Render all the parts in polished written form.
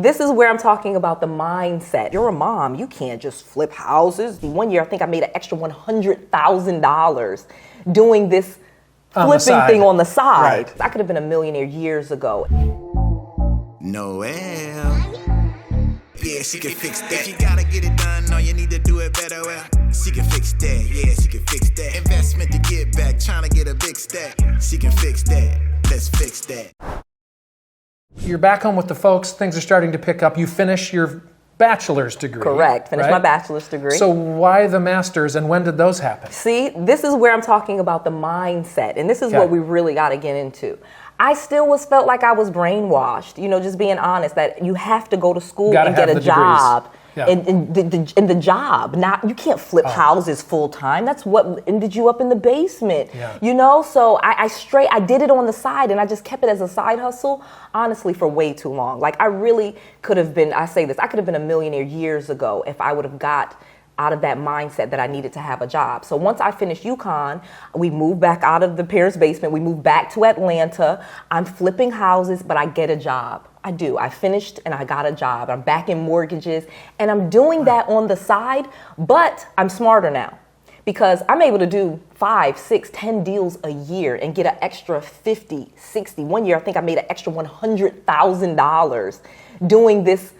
this is where I'm talking about the mindset. You're a mom. You can't just flip houses. One year, I think I made an extra $100,000 doing this flipping thing on the side. Right. I could have been a millionaire years ago. Noel. Yeah, she can fix that. If you gotta get it done, no, you need to do it better. Well, she can fix that. Yeah, she can fix that. Investment to get back, trying to get a big stack. She can fix that. Let's fix that. You're back home with the folks. Things are starting to pick up. You finish your bachelor's degree. Correct. Finished my bachelor's degree. So why the master's, and when did those happen? See, this is where I'm talking about the mindset, and this is what we really got to get into. I still felt like I was brainwashed, just being honest, that you have to go to school and get a job. Yeah. And the job, you can't flip houses full time. That's what ended you up in the basement, So I did it on the side, and I just kept it as a side hustle, honestly, for way too long. Like, I really could have been, I say this, I could have been a millionaire years ago if I would have got out of that mindset that I needed to have a job. So once I finished UConn, we moved back out of the parents' basement. We moved back to Atlanta. I'm flipping houses, but I get a job. I do. I finished and I got a job. I'm back in mortgages, and I'm doing that on the side, but I'm smarter now because I'm able to do 5, 6, 10 deals a year and get an extra 50, 60. One year, I think I made an extra $100,000 doing this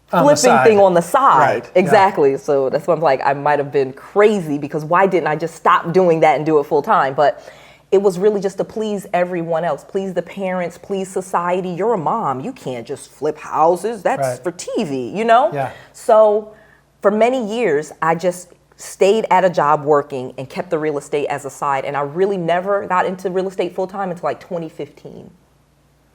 flipping thing on the side. Right. Exactly. Yeah. So that's why I'm like, I might have been crazy because why didn't I just stop doing that and do it full time? But it was really just to please everyone else, please the parents, please society. You're a mom. You can't just flip houses. That's for TV, Yeah. So for many years, I just stayed at a job working and kept the real estate as a side. And I really never got into real estate full time until like 2015.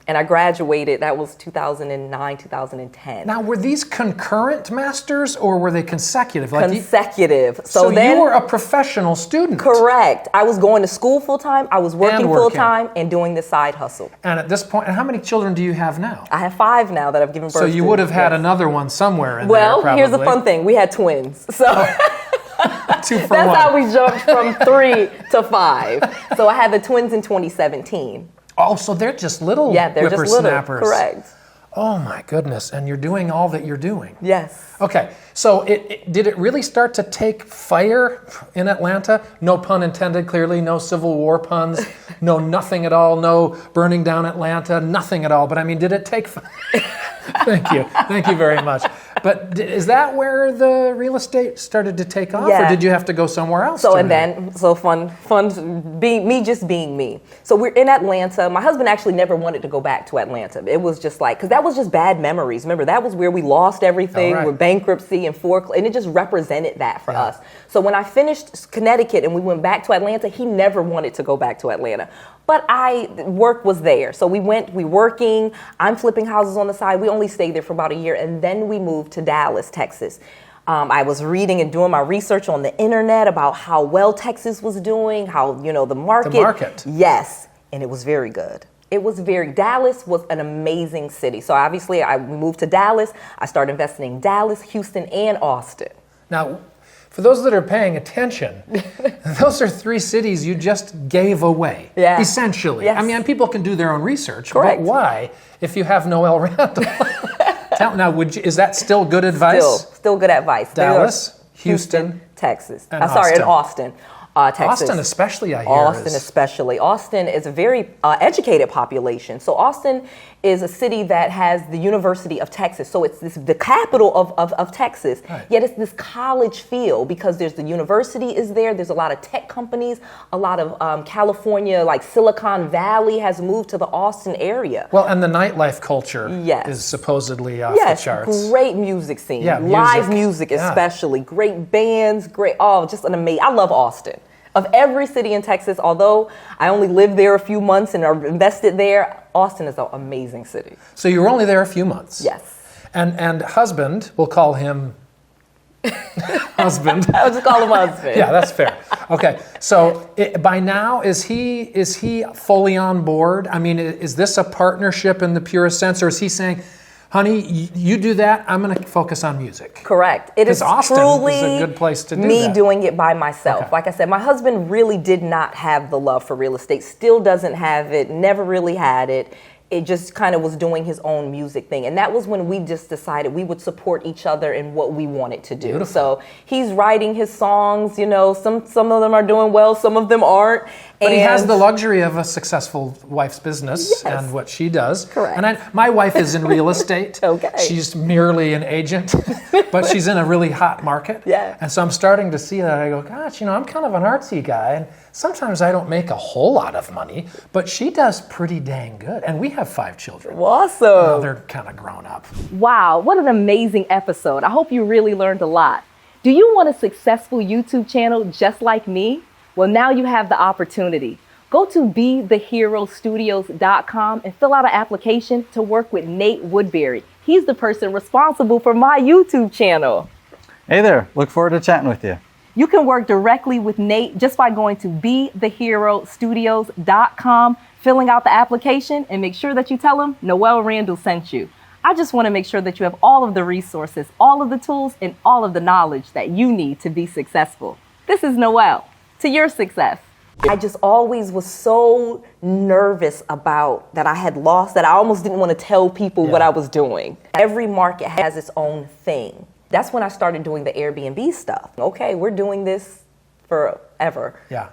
And I graduated, that was 2009, 2010. Now, were these concurrent masters or were they consecutive? Consecutive. So then, you were a professional student. Correct. I was going to school full time, I was working full time, and doing this side hustle. And at this point, and how many children do you have now? I have 5 now that I've given birth to. So you would have had another one somewhere in there, Well, probably. Here's the fun thing. We had twins. So 2 for 1. That's how we jumped from 3 to 5. So I had the twins in 2017. Oh, so they're just little they're just little. Correct. Oh my goodness, and you're doing all that you're doing. Yes. Okay, so did it really start to take fire in Atlanta? No pun intended, clearly, no Civil War puns, no nothing at all, no burning down Atlanta, nothing at all. But I mean, did it take fire? Thank you very much. But is that where the real estate started to take off, or did you have to go somewhere else? So fun being me. So we're in Atlanta. My husband actually never wanted to go back to Atlanta. It was just like, because that was just bad memories. Remember, that was where we lost everything with bankruptcy and foreclosure, and it just represented that for us. So when I finished Connecticut and we went back to Atlanta, he never wanted to go back to Atlanta. But work was there. So we working, I'm flipping houses on the side. We only stayed there for about a year, and then we moved to Dallas, Texas. I was reading and doing my research on the internet about how well Texas was doing, how, the market. The market. Yes, and it was very good. Dallas was an amazing city. So obviously we moved to Dallas. I started investing in Dallas, Houston, and Austin. Now, for those that are paying attention, those are 3 cities you just gave away, essentially. Yes. I mean, people can do their own research, Correct. But why if you have Noel Randall? Now, is that still good advice? Still good advice. Dallas, Houston, Texas. And Austin. Texas. Austin especially, I hear. Austin is a very educated population. So Austin is a city that has the University of Texas. So it's the capital of Texas. Right. Yet it's this college feel because there's the university is there. There's a lot of tech companies. A lot of California, like Silicon Valley, has moved to the Austin area. Well, and the nightlife culture is supposedly off the charts. Great music scene. Yeah, live music especially. Great bands. Just an amazing. I love Austin. Of every city in Texas, although I only lived there a few months and invested there, Austin is an amazing city. So you were only there a few months? Yes. And husband, we'll call him husband. I would just call him husband. Yeah, that's fair. Okay, so by now, is he fully on board? I mean, is this a partnership in the purest sense, or is he saying, honey, you do that, I'm going to focus on music? Correct. It is Austin truly is a good place to do me that. Doing it by myself. Okay. Like I said, my husband really did not have the love for real estate, still doesn't have it, never really had it. it just kind of was doing his own music thing. And that was when we just decided we would support each other in what we wanted to do. Beautiful. So he's writing his songs, you know, some of them are doing well, some of them aren't. But he has the luxury of a successful wife's business and what she does. Correct. And my wife is in real estate. Okay. She's merely an agent, but she's in a really hot market. Yeah. And so I'm starting to see that. I go, gosh, you know, I'm kind of an artsy guy, and sometimes I don't make a whole lot of money, but she does pretty dang good. And we have 5 children. Awesome. Well, they're kind of grown up. Wow, what an amazing episode. I hope you really learned a lot. Do you want a successful YouTube channel just like me? Well, now you have the opportunity. Go to 𝐵TheHeroStudios.com and fill out an application to work with Nate Woodbury. He's the person responsible for my YouTube channel. Hey there, look forward to chatting with you. You can work directly with Nate just by going to 𝐵TheHeroStudios.com, filling out the application, and make sure that you tell him Noelle Randall sent you. I just want to make sure that you have all of the resources, all of the tools, and all of the knowledge that you need to be successful. This is Noelle. To your success. I just always was so nervous about that I had lost that I almost didn't want to tell people what I was doing. Every market has its own thing. That's when I started doing the Airbnb stuff. Okay, we're doing this forever. Yeah.